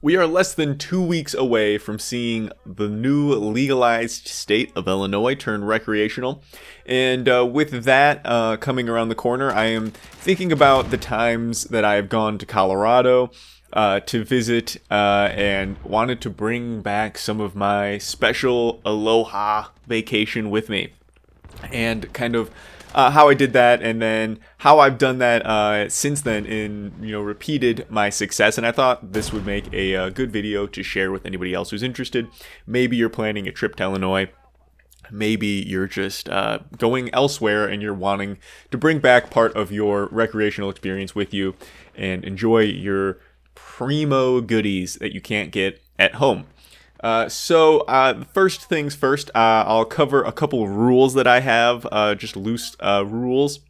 We are less than 2 weeks away from seeing the new legalized state of Illinois turn recreational. And with that coming around the corner, I am thinking about the times that I have gone to Colorado to visit and wanted to bring back some of my special Aloha vacation with me. And kind of how I did that, and then how I've done that since then in repeated my success. And I thought this would make a good video to share with anybody else who's interested. Maybe you're planning a trip to Illinois. Maybe you're just going elsewhere and you're wanting to bring back part of your recreational experience with you and enjoy your primo goodies that you can't get at home. First things first, I'll cover a couple of rules that I have, just loose rules,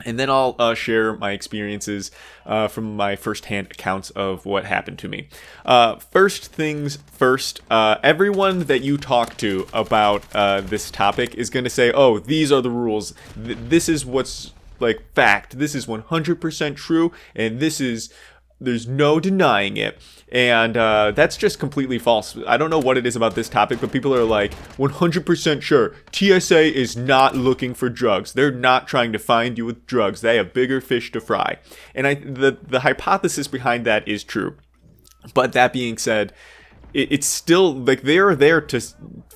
and then I'll share my experiences from my first-hand accounts of what happened to me. First things first, everyone that you talk to about this topic is going to say, oh, these are the rules. This is what's like fact. This is 100% true, and there's no denying it. And that's just completely false. I don't know what it is about this topic, but people are like 100% sure TSA is not looking for drugs. They're not trying to find you with drugs. They have bigger fish to fry. And the hypothesis behind that is true. But that being said, it's still like they're there to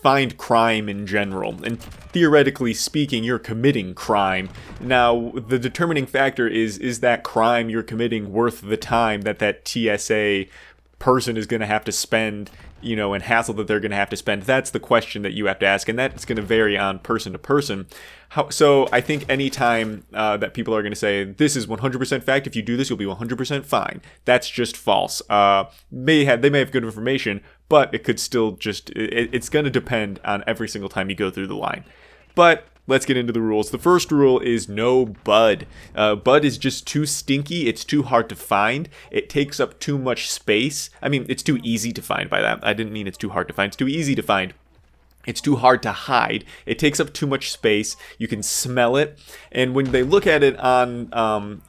find crime in general, and theoretically speaking, you're committing crime. Now, the determining factor is that crime you're committing worth the time that TSA person is going to have to spend, and hassle that they're going to have to spend? That's the question that you have to ask, and that's going to vary on person to person. So I think anytime that people are going to say, this is 100% fact, if you do this, you'll be 100% fine, that's just false. They may have good information, but it could still just, it's going to depend on every single time you go through the line. But let's get into the rules. The first rule is no bud. Bud is just too stinky. It's too hard to find. It takes up too much space. I mean, it's too easy to find by that. I didn't mean it's too hard to find. It's too easy to find. It's too hard to hide. It takes up too much space. You can smell it, and when they look at it on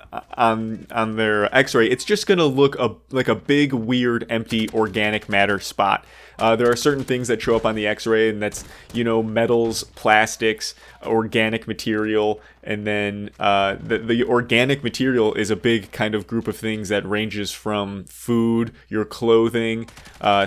their X-ray, it's just gonna look like a big, weird, empty organic matter spot. There are certain things that show up on the X-ray, and that's metals, plastics, organic material, and then the organic material is a big kind of group of things that ranges from food, your clothing,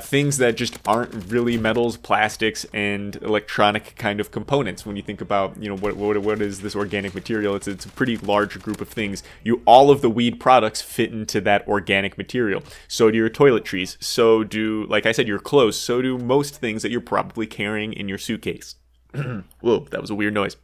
things that just aren't really metals, plastics, and electronic kind of components. When you think about what is this organic material, it's a pretty large group of things. All of the weed products fit into that organic material. So do your toiletries. So do, like I said, your clothes. So do most things that you're probably carrying in your suitcase. Whoa, that was a weird noise.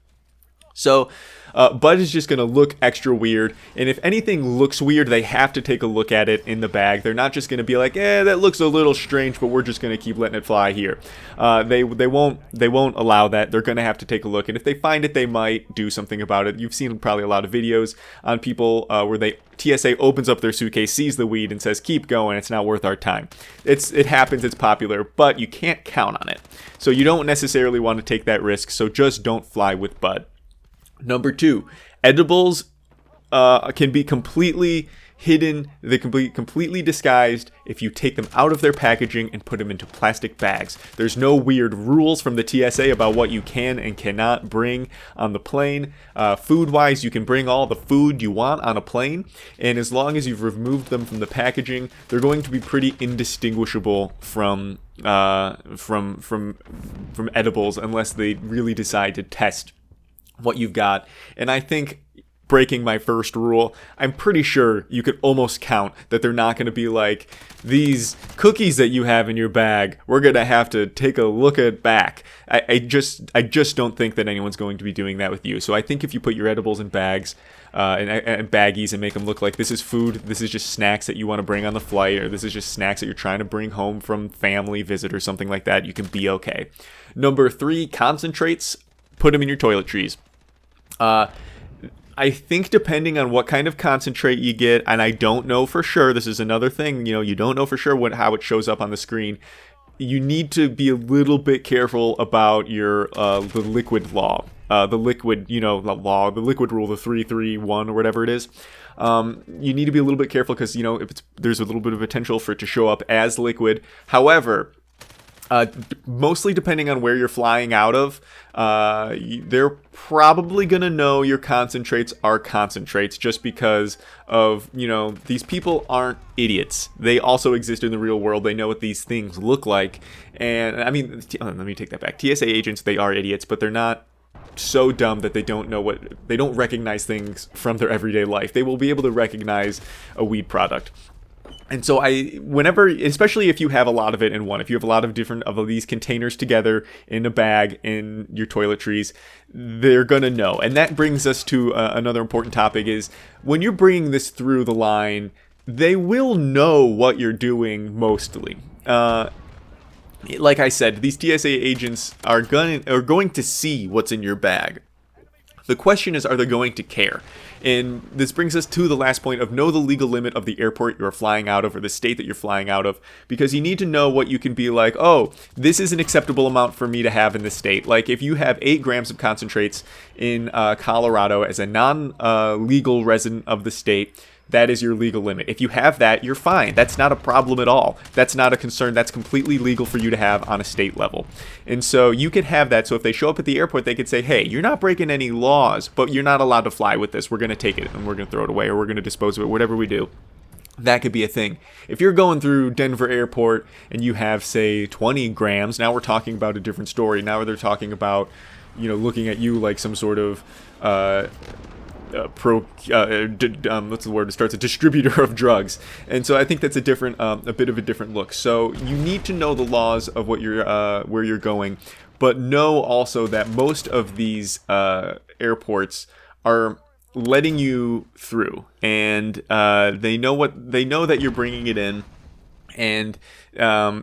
So bud is just going to look extra weird, and if anything looks weird, they have to take a look at it in the bag. They're not just going to be like, that looks a little strange, but we're just going to keep letting it fly here. They won't allow that. They're going to have to take a look, and if they find it, they might do something about it. You've seen probably a lot of videos on people where TSA opens up their suitcase, sees the weed, and says, keep going, it's not worth our time. It happens, it's popular, but you can't count on it. So you don't necessarily want to take that risk, so just don't fly with bud. Number 2, edibles can be completely hidden. They can be completely disguised if you take them out of their packaging and put them into plastic bags. There's no weird rules from the TSA about what you can and cannot bring on the plane. Food-wise, you can bring all the food you want on a plane, and as long as you've removed them from the packaging, they're going to be pretty indistinguishable from edibles, unless they really decide to test what you've got. And I think, breaking my first rule, I'm pretty sure you could almost count that they're not going to be like, these cookies that you have in your bag, we're going to have to take a look at back. I just don't think that anyone's going to be doing that with you. So I think if you put your edibles in bags and baggies and make them look like this is food, this is just snacks that you want to bring on the flight, or this is just snacks that you're trying to bring home from family visit or something like that, you can be okay. Number 3, concentrates, put them in your toiletries. I think depending on what kind of concentrate you get, and I don't know for sure, this is another thing, you don't know for sure how it shows up on the screen. You need to be a little bit careful about your the liquid law. The liquid, the law, the liquid rule, the 3-3-1 or whatever it is. You need to be a little bit careful because, if there's a little bit of potential for it to show up as liquid. However, mostly depending on where you're flying out of, they're probably going to know your concentrates are concentrates just because of, these people aren't idiots. They also exist in the real world. They know what these things look like. And I mean, let me take that back. TSA agents, they are idiots, but they're not so dumb that they don't recognize things from their everyday life. They will be able to recognize a weed product. And so especially if you have a lot of it in one, if you have a lot of different of these containers together in a bag in your toiletries, they're going to know. And that brings us to another important topic is when you're bringing this through the line, they will know what you're doing mostly. Like I said, these TSA agents are going to see what's in your bag. The question is, are they going to care? And this brings us to the last point of know the legal limit of the airport you're flying out of or the state that you're flying out of, because you need to know what you can be like, oh, this is an acceptable amount for me to have in this state. Like if you have 8 grams of concentrates in Colorado as a non-legal resident of the state, that is your legal limit. If you have that, you're fine. That's not a problem at all. That's not a concern. That's completely legal for you to have on a state level. And so you could have that. So if they show up at the airport, they could say, hey, you're not breaking any laws, but you're not allowed to fly with this. We're going to take it and we're going to throw it away or we're going to dispose of it, whatever we do. That could be a thing. If you're going through Denver Airport and you have, say, 20 grams, now we're talking about a different story. Now they're talking about, looking at you like some sort of what's the word? It starts a distributor of drugs, and so I think that's a bit of a different look. So you need to know the laws of what where you're going, but know also that most of these airports are letting you through, and they know that you're bringing it in. And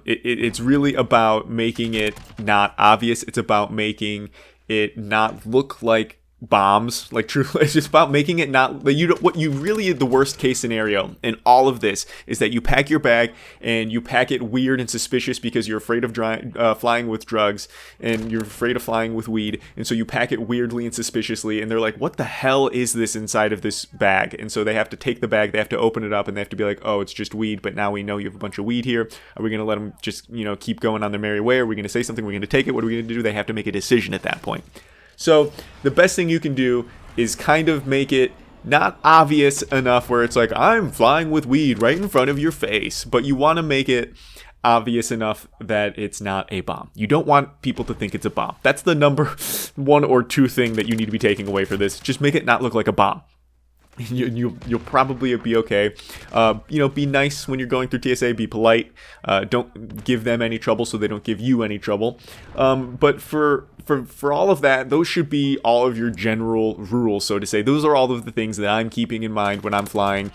it's really about making it not obvious. It's about making it not look like bombs, like truly. It's just about making it not the worst case scenario in all of this is that you pack your bag and you pack it weird and suspicious because you're afraid of flying with drugs and you're afraid of flying with weed, and so you pack it weirdly and suspiciously, and they're like, what the hell is this inside of this bag? And so they have to take the bag, they have to open it up, and they have to be like, oh, it's just weed, but now we know you have a bunch of weed here. Are we going to let them just keep going on their merry way? Are we going to say something? We're going to take it? What are we going to do? They have to make a decision at that point. So the best thing you can do is kind of make it not obvious enough where it's like, I'm flying with weed right in front of your face, but you want to make it obvious enough that it's not a bomb. You don't want people to think it's a bomb. That's the number 1 or 2 thing that you need to be taking away for this. Just make it not look like a bomb. You'll probably be okay. Be nice when you're going through TSA. Be polite. Don't give them any trouble so they don't give you any trouble. But for all of that, those should be all of your general rules, so to say. Those are all of the things that I'm keeping in mind when I'm flying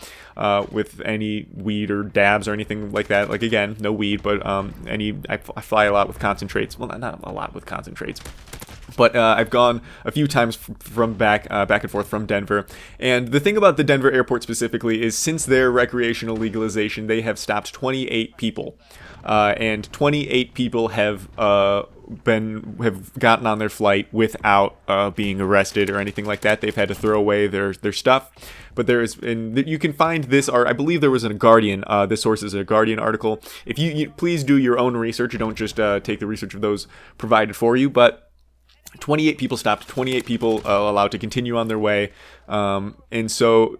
with any weed or dabs or anything like that. Like, again, no weed, but I fly a lot with concentrates. Well, not a lot with concentrates. But I've gone a few times from back and forth from Denver. And the thing about the Denver airport specifically is since their recreational legalization, they have stopped 28 people. And 28 people have gotten on their flight without being arrested or anything like that. They've had to throw away their stuff. But you can find this, or I believe there was a Guardian. This source is a Guardian article. If you please do your own research. Don't just take the research of those provided for you. But 28 people stopped, 28 people allowed to continue on their way. And so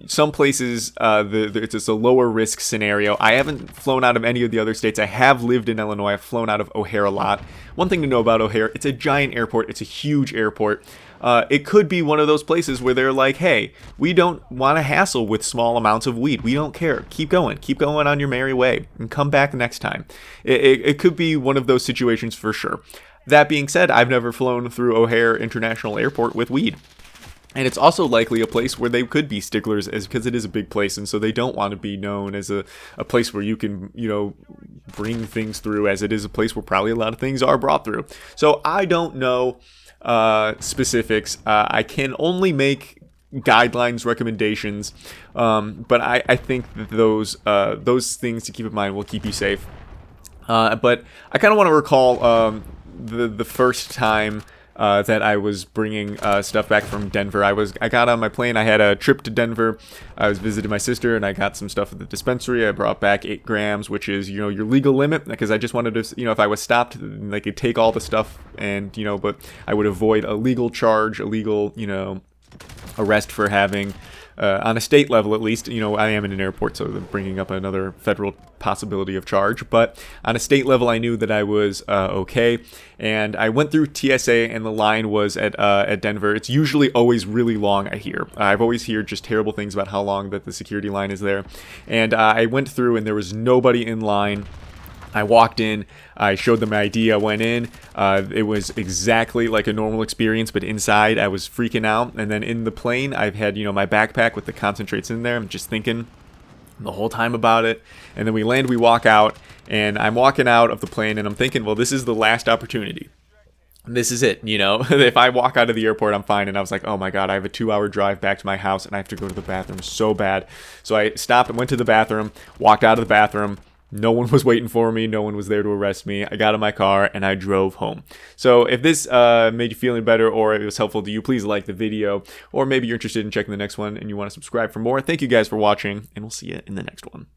some places, it's just a lower risk scenario. I haven't flown out of any of the other states. I have lived in Illinois. I've flown out of O'Hare a lot. One thing to know about O'Hare, it's a giant airport. It's a huge airport. It could be one of those places where they're like, hey, we don't want to hassle with small amounts of weed. We don't care. Keep going on your merry way and come back next time. It could be one of those situations for sure. That being said, I've never flown through O'Hare International Airport with weed. And it's also likely a place where they could be sticklers because it is a big place. And so they don't want to be known as a place where you can, bring things through, as it is a place where probably a lot of things are brought through. So I don't know specifics. I can only make guidelines, recommendations. But I think that those things to keep in mind will keep you safe. But I kind of want to recall the first time that I was bringing stuff back from Denver. I got on my plane. I had a trip to Denver. I was visiting my sister, and I got some stuff at the dispensary. I brought back 8 grams, which is, your legal limit, because I just wanted to, if I was stopped, they could take all the stuff, and but I would avoid a legal charge, a legal arrest for having. On a state level, at least, I am in an airport, so they're bringing up another federal possibility of charge. But on a state level, I knew that I was okay, and I went through TSA, and the line was at Denver. It's usually always really long. I hear. I've always heard just terrible things about how long that the security line is there, and I went through, and there was nobody in line. I walked in, I showed them my ID, I went in, it was exactly like a normal experience, but inside I was freaking out. And then in the plane, I've had, my backpack with the concentrates in there. I'm just thinking the whole time about it. And then we land, we walk out, and I'm walking out of the plane, and I'm thinking, well, this is the last opportunity. This is it, if I walk out of the airport, I'm fine. And I was like, oh my God, I have a 2-hour drive back to my house, and I have to go to the bathroom so bad. So I stopped and went to the bathroom, walked out of the bathroom. No one was waiting for me. No one was there to arrest me. I got in my car and I drove home. So if this made you feeling better, or it was helpful to you, please like the video. Or maybe you're interested in checking the next one and you want to subscribe for more. Thank you guys for watching, and we'll see you in the next one.